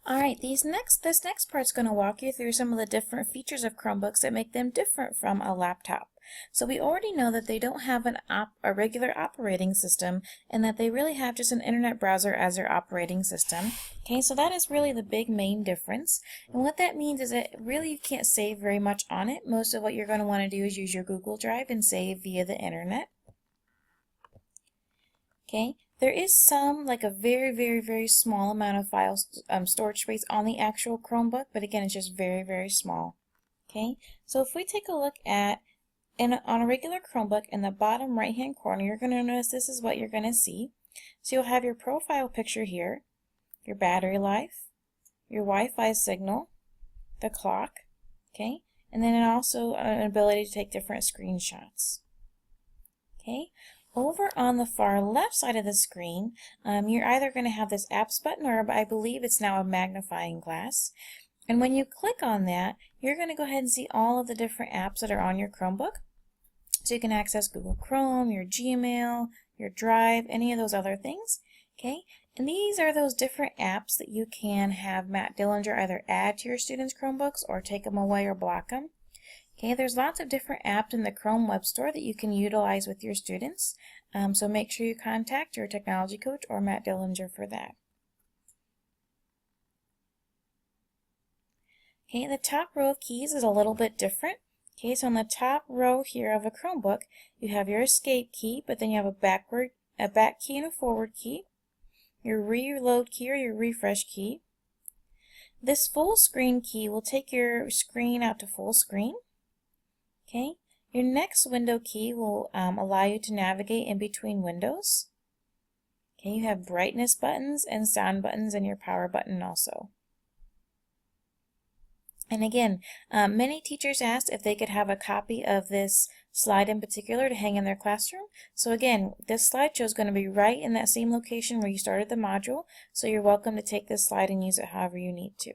All right, this next part's going to walk you through some of the different features of Chromebooks that make them different from a laptop. So we already know that they don't have a regular operating system and that they really have just an internet browser as their operating system. Okay, so that is really the big main difference. And what that means is that really you can't save very much on it. Most of what you're going to want to do is use your Google Drive and save via the internet. Okay, there is some, like a very small amount of file storage space on the actual Chromebook, but again, it's just very small. Okay, so if we take a look at, on a regular Chromebook, in the bottom right hand corner, you're going to notice this is what you're going to see. So you'll have your profile picture here, your battery life, your Wi-Fi signal, the clock, okay, and then also an ability to take different screenshots. Okay. Over on the far left side of the screen, you're either going to have this apps button, or I believe it's now a magnifying glass. And when you click on that, you're going to go ahead and see all of the different apps that are on your Chromebook. So you can access Google Chrome, your Gmail, your Drive, any of those other things. Okay, and these are those different apps that you can have Matt Dillinger either add to your students' Chromebooks or take them away or block them. Okay, there's lots of different apps in the Chrome Web Store that you can utilize with your students, so make sure you contact your technology coach or Matt Dillinger for that. Okay, the top row of keys is a little bit different. Okay, so on the top row here of a Chromebook, you have your escape key, but then you have a back key and a forward key, your reload key or your refresh key. This full screen key will take your screen out to full screen. Okay, your next window key will allow you to navigate in between windows. Okay, you have brightness buttons and sound buttons and your power button also. And again, many teachers asked if they could have a copy of this slide in particular to hang in their classroom. So again, this slideshow is going to be right in that same location where you started the module, so you're welcome to take this slide and use it however you need to.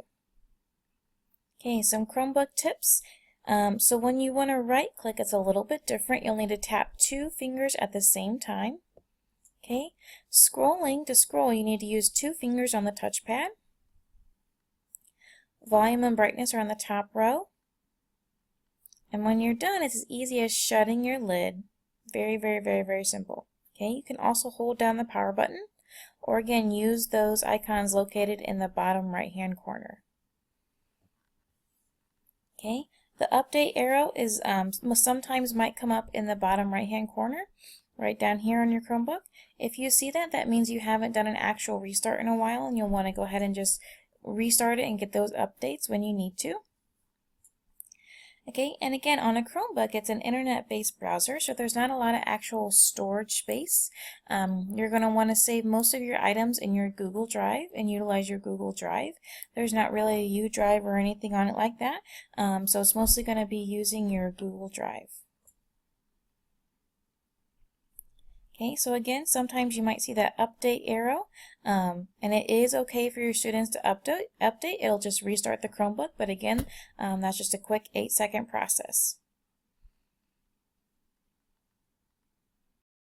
Okay, some Chromebook tips. So when you want to right click, it's a little bit different. You'll need to tap 2 fingers at the same time. Okay, scrolling, to scroll, you need to use 2 fingers on the touchpad. Volume and brightness are on the top row. And when you're done, it's as easy as shutting your lid. Very simple. Okay, you can also hold down the power button, or again, use those icons located in the bottom right hand corner. Okay. The update arrow is sometimes might come up in the bottom right hand corner, right down here on your Chromebook. If you see that, that means you haven't done an actual restart in a while, and you'll want to go ahead and just restart it and get those updates when you need to. Okay, and again, on a Chromebook, it's an internet-based browser, so there's not a lot of actual storage space. You're going to want to save most of your items in your Google Drive and utilize your Google Drive. There's not really a U drive or anything on it like that, so it's mostly going to be using your Google Drive. Okay, so again, sometimes you might see that update arrow, and it is okay for your students to update. It'll just restart the Chromebook, but again, that's just a quick 8-second process.